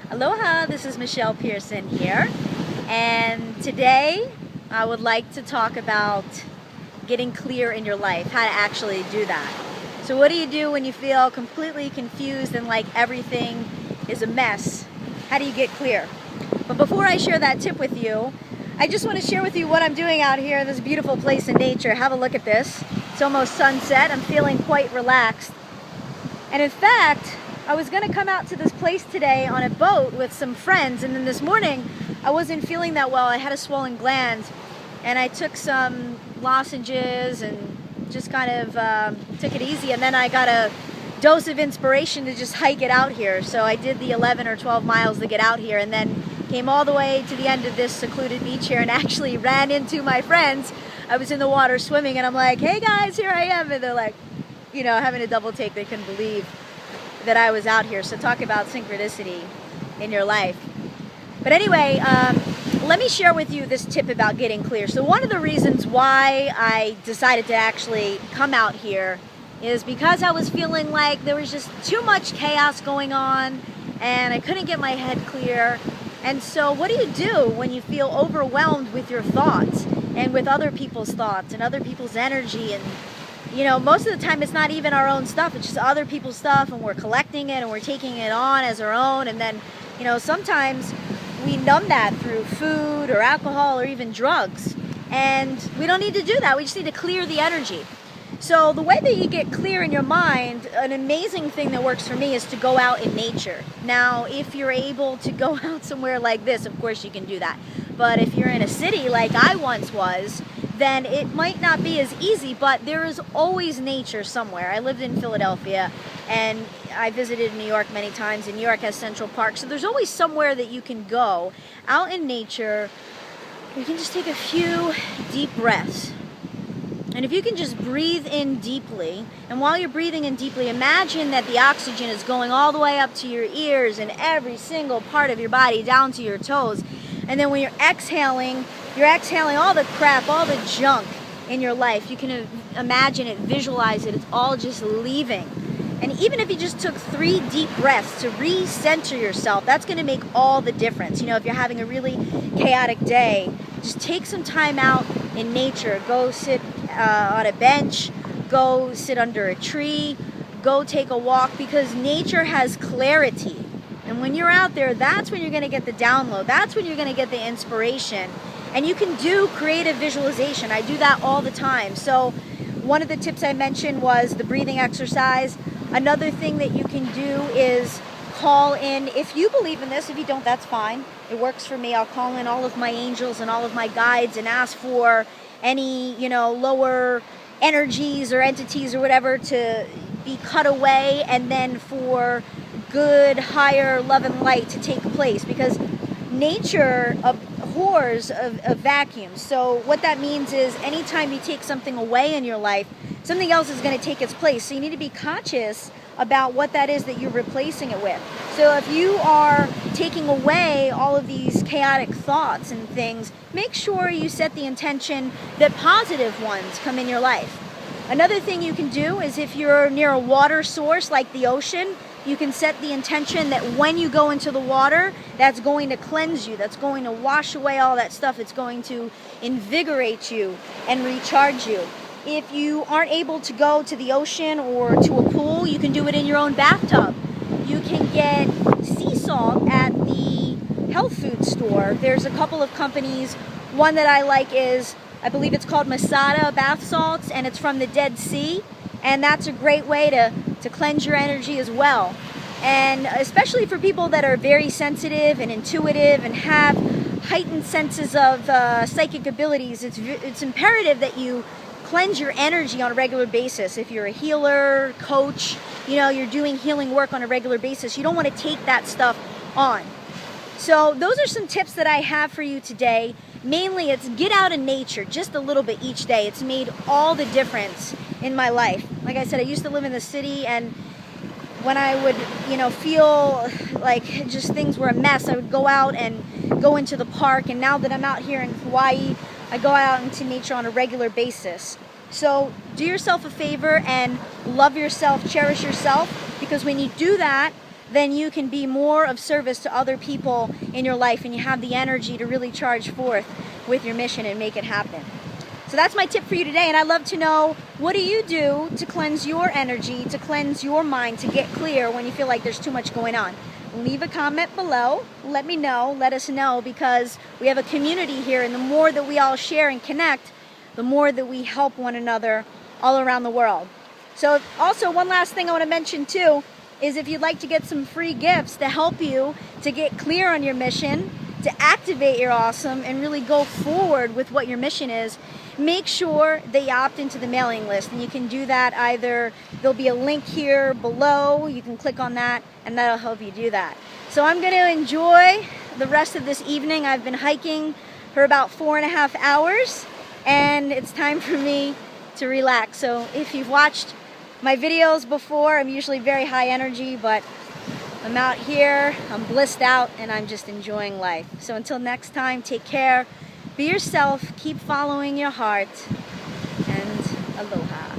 Aloha, this is Michelle Pierson here, and today I would like to talk about getting clear in your life, how to actually do that. So what do you do when you feel completely confused and like everything is a mess? How do you get clear? But before I share that tip with you, I just want to share with you what I'm doing out here in this beautiful place in nature. Have a look at this. It's almost sunset. I'm feeling quite relaxed. And in fact, I was going to come out to this place today on a boat with some friends, and then this morning I wasn't feeling that well. I had a swollen gland, and I took some lozenges and just kind of took it easy, and then I got a dose of inspiration to just hike it out here. So I did the 11 or 12 miles to get out here, and then came all the way to the end of this secluded beach here and actually ran into my friends. I was in the water swimming, and I'm like, hey guys, here I am, and they're like, you know, having a double take. They couldn't believe that I was out here. So talk about synchronicity in your life. But anyway, let me share with you this tip about getting clear. So one of the reasons why I decided to actually come out here is because I was feeling like there was just too much chaos going on and I couldn't get my head clear. And so what do when you feel overwhelmed with your thoughts and with other people's thoughts and other people's energy? And you know, most of the time it's not even our own stuff, it's just other people's stuff, and we're collecting it and we're taking it on as our own. And then, you know, sometimes we numb that through food or alcohol or even drugs. And we don't need to do that. We just need to clear the energy. So the way that you get clear in your mind, an amazing thing that works for me is to go out in nature. Now, if you're able to go out somewhere like this, of course you can do that. But if you're in a city like I once was, then it might not be as easy, but there is always nature somewhere. I lived in Philadelphia and I visited New York many times, and New York has Central Park, so there's always somewhere that you can go out in nature. You can just take a few deep breaths. And if you can just breathe in deeply, and while you're breathing in deeply, imagine that the oxygen is going all the way up to your ears and every single part of your body down to your toes. And then when you're exhaling all the crap, all the junk in your life. You can imagine it, visualize it, it's all just leaving. And even if you just took 3 deep breaths to recenter yourself, that's going to make all the difference. You know, if you're having a really chaotic day, just take some time out in nature. Go sit on a bench, go sit under a tree, go take a walk, because nature has clarity. And when you're out there, that's when you're going to get the download. That's when you're going to get the inspiration. And you can do creative visualization. I do that all the time. So one of the tips I mentioned was the breathing exercise. Another thing that you can do is call in, if you believe in this. If you don't, that's fine. It works for me. I'll call in all of my angels and all of my guides and ask for any, you know, lower energies or entities or whatever to be cut away, and then for good, higher love and light to take place, because nature abhors a vacuum. So what that means is anytime you take something away in your life, something else is going to take its place. So you need to be conscious about what that is that you're replacing it with. So if you are taking away all of these chaotic thoughts and things, make sure you set the intention that positive ones come in your life. Another thing you can do is, if you're near a water source like the ocean, you can set the intention that when you go into the water, that's going to cleanse you, that's going to wash away all that stuff, it's going to invigorate you and recharge you. If you aren't able to go to the ocean or to a pool, you can do it in your own bathtub. You can get sea salt at the health food store. There's a couple of companies. One that I like is, I believe it's called Masada bath salts, and it's from the Dead Sea. And that's a great way to cleanse your energy as well. And especially for people that are very sensitive and intuitive and have heightened senses of psychic abilities, it's imperative that you cleanse your energy on a regular basis. If you're a healer, coach, you know, you're doing healing work on a regular basis, you don't want to take that stuff on. So those are some tips that I have for you today. Mainly it's get out in nature just a little bit each day. It's made all the difference in my life. Like I said, I used to live in the city, and when I would, you know, feel like just things were a mess, I would go out and go into the park. And now that I'm out here in Hawaii, I go out into nature on a regular basis. So do yourself a favor and love yourself, cherish yourself, because when you do that, then you can be more of service to other people in your life, and you have the energy to really charge forth with your mission and make it happen. So that's my tip for you today, and I'd love to know, what do you do to cleanse your energy, to cleanse your mind, to get clear when you feel like there's too much going on? Leave a comment below. Let me know, let us know, because we have a community here, and the more that we all share and connect, the more that we help one another all around the world. So also, one last thing I want to mention too is, if you'd like to get some free gifts to help you to get clear on your mission, to activate your awesome and really go forward with what your mission is, make sure that you opt into the mailing list. And you can do that either, there'll be a link here below, you can click on that, and that'll help you do that. So I'm going to enjoy the rest of this evening. I've been hiking for about 4.5 hours, and it's time for me to relax. So if you've watched my videos before, I'm usually very high energy, but I'm out here, I'm blissed out, and I'm just enjoying life. So until next time, take care, be yourself, keep following your heart, and aloha.